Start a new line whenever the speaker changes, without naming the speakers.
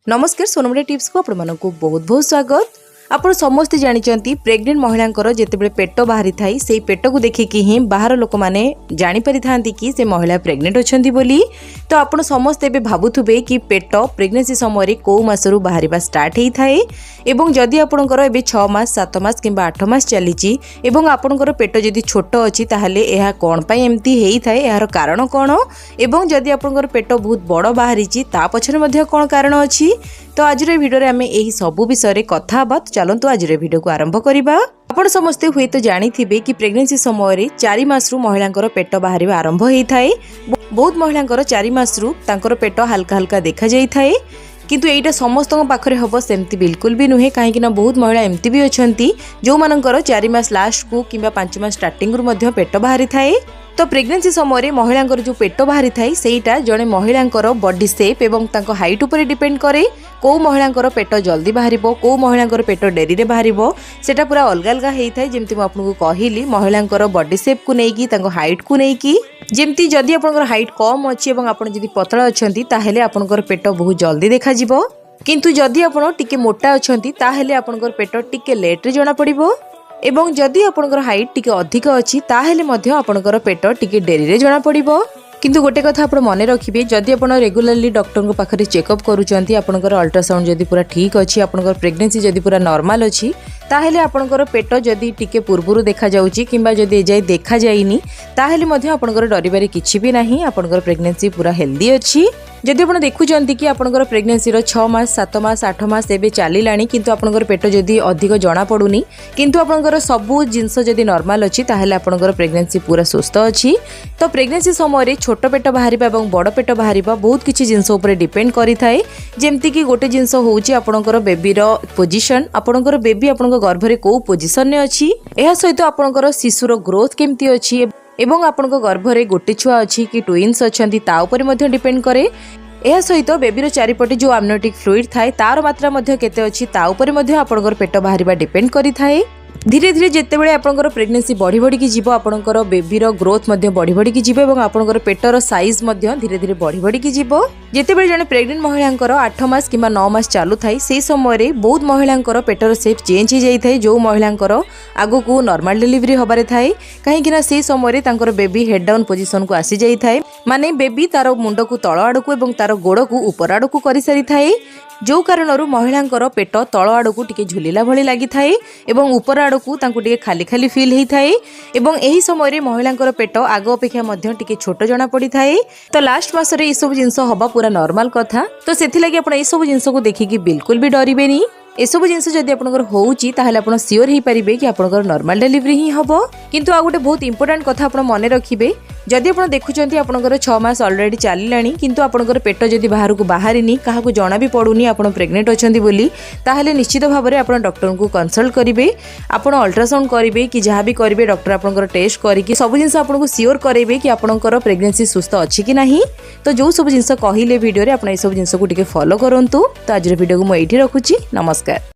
नमस्कार सोनमडे टिप्स को आपको बहुत बहुत स्वागत। आप समस्ते जानते प्रेग्नेंट महिला जितेबाला पेट बाहरी थाई से पेट को देखिकी ही बाहर लोक मैंने जापरि था कि से महिला प्रेग्नेंट अच्छा बोली। तो आप समस्ते भावुवे कि पेट प्रेग्नेंसी समय कौ मसरू बाहर स्टार्ट होता है एवं जदि आपंकर ए 6 मास 7 मास कि 8 मास चली आपंकर पेट जदि छोट अच्छी ताहले यह कौन पाई एमती होता है यार कारण कौन एवं जदि आपंकर पेट बहुत बड़ बाहरी ता पछरे कौन कारण अच्छी। तो आज भिडियो आम यही सबू विषय कथा बात चलतु आज भिडियो को आरंभ करवा। आपण समस्ते हुए तो जानी थे कि प्रेग्नेंसी समय 4 मासरू महिला पेट बाहर आरंभ होता है। बहुत महिला 4 मासरू तांकर पेट हल्का हल्का देखा जाए किंतु एटा समस्त पाखरे हम सेमती बिल्कुल भी नुहे कहीं बहुत महिला एमती भी अच्छा जो मानकर 4 मास लास्ट को कि 5 मास स्टार्टिंग रु पेट बाहरी थाए। तो प्रेग्नेंसी समय महिला जो पेट बाहरी थाए सेटा जड़े महिला बॉडी शेप एवं हाइट उपर डिपेंड करे। कौ महिला पेट जल्दी बाहर कौ महिला पेट डेरी बाहर सेटा पूरा अलग अलग होता है। जमती मुझे कहली महिला बॉडी शेप को लेकिन हाइट को लेकिन जमती जदि आपंकर हाइट कम अच्छी और आप पतला अच्छा ताहले आपंकर पेट बहुत जल्दी देखा किंतु जदि आप टिके मोटा अच्छा ताहले आपंकर पेट टिके लेट रे जना पड़िबो एवं जदि आपंकर हाइट टिके अधिक अच्छी ताहले मध्य आपंकर पेट टिके डेरी रे जना पड़िबो। किंतु गोटे कथा आप मन रखिए जदि आप रेगुलाली डॉक्टर पाखे चेकअप करुँच आपंकर अल्ट्रासाउंड जदि पूरा ठीक अच्छी आपंकर प्रेग्नेंसी जदि पूरा नॉर्मल अच्छी ताहले आपंकर पेट जदि टिके पूर्वरु देखा जाउची किंबा जदि एजाय देखा जाइनी ताहले मध्य आपंकर डरिबारे किछि भी नाही आपंकर प्रेग्नेंसी पूरा हेल्दी अच्छी। जदि आप देखुंत कि आपंकर प्रेग्नेंसी 6 मास 7 मास 8 मास एबे चलिलानी किंतु आपंकर पेट जदि अधिक जना पड़ुनी किंतु आपंकर सबू जिनस जदि नॉर्मल अच्छी ताहले आपंकर प्रेग्नेंसी पूरा सुस्थ अच्छी। तो प्रेग्नेंसी समय छोट पेट बाहर और बड़ पेट बाहर बहुत किसी जिनस उपर डिपेंड करिथाए। जेमती कि गोटे जिनस होउची आपंकर बेबीर पोजिशन आपंकर बेबी आपंकर गर्भरे कौ पोजिशन ने अच्छी यह सहित आपंकर शिशुर ग्रोथ केमती अच्छी एवं आपंक गर्भरे गोटे छुआ अच्छी कि ट्विन्स अच्छा ता उपर मध्य डिपेंड करे। यह सहित बेबीर चारिपटे जो आमनियोटिक फ्लूइड थाए तार मात्रा मध्य केते अच्छी ता उपर मध्य आपंकर पेट बाहर डिपेंड करिथाए। धीरे धीरे जितेबाला आपंकर प्रेग्नेंसी बढ़ी बढ़ी की जीव आपंकर बेबीर ग्रोथ मध्य बढ़ी बढ़ी की जीव एवं आपंकर पेटर साइज मध्य धीरे धीरे बढ़ी बढ़ी की जीव। जितेबाला जड़े प्रेग्नेंट महिला 8 मास कि 9 मास चालू थाए से समय बहुत महिला पेटर शेप चेंज हो जाए जो महिला आगो को नॉर्मल डिलीवरी हबारे थाए कहीं से समय बेबी हेड डाउन पोजिशन को आसी जाई थाए माने बेबी तार मुंड को तल आड़ को एवं तार गोड़ को ऊपर आड़ को कर सारी थाए जो कारण महिला पेट तल आड़ को टिके झुलिला भली लगी थाए एवं ऊपर आड़ को टिके खाली खाली फील होता है एवं एही समय महिला पेट आग अपेक्षा मध्य टिके छोट जना पड़ी थाए। तो लास्ट मासरे ये सब जिनस हवा पूरा नॉर्मल कथा। तो सेथि लगी आपण ए सब जिनस को देखिकी बिल्कुल भी डरिबेनी। एसब जिनस जदि आपंकर होउची ताहले आपण सियोर ही पारिबे कि आपंकर नॉर्मल डिलीवरी ही हबो। किंतु आ गोटे बहुत इंपोर्टेंट कथा आपण मन रखिबे जदि आपण देखुचंती आपंकर 6 मास ऑलरेडी चलिलानी किंतु आपंकर पेट जदि बाहर को बाहरिनी काहाकू जना भी पड़ुनी आपण प्रेग्नेंट अछंती बोली ताहले निश्चित भाव में आपण डॉक्टर को कंसल्ट करिवे आपण अल्ट्रासाउंड करिवे कि जहाँ भी करिवे डॉक्टर आपंकर टेस्ट करिकि सब जिनस आपण को सियोर करेबे कि आपंकर प्रेग्नेंसी सुस्थ अच्छी कि नहीं। तो जो सब जिनस कहिले वीडियो रे आपण ए सब जिनस को टिके फॉलो करंतु। तो आज वीडियो को मैं एठी रखुची। नमस्कार।